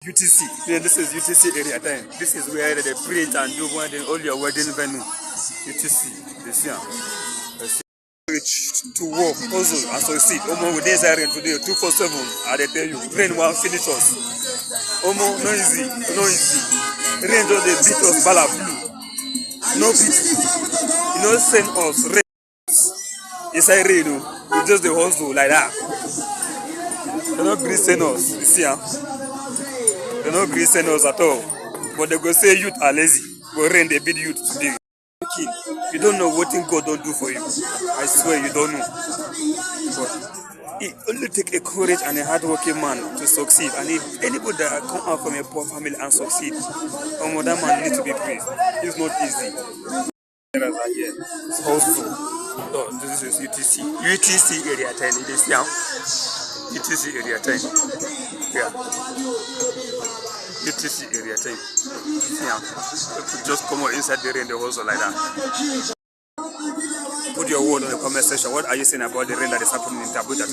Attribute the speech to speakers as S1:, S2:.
S1: UTC. Yeah, this is UTC area 10. This is where they print and do all your wedding venue. UTC. This year. To work, also, and succeed. With this area today, 247. I tell you, rain will finish us. No easy, no easy. Rain just the beat us bala blue. No beat. Send us rain. Inside rain, it's just the hustle like that. They don't agree send us. You see, they don't agree send us at all. But they go say youth are lazy. But rain they beat youth today. You don't know what thing God don't do for you. I swear you don't know. But it only takes a courage and a hardworking man to succeed. And if anybody that come out from a poor family and succeed, that man needs to be praised. It's not easy. It's also, this is UTC. UTC area 10. It is now. UTC area 10. Yeah. UTC area 10. Yeah. Just come out inside the rain, the hustle like that. Put your word on the comment section. What are you saying about the rain that is happening in Tabuja?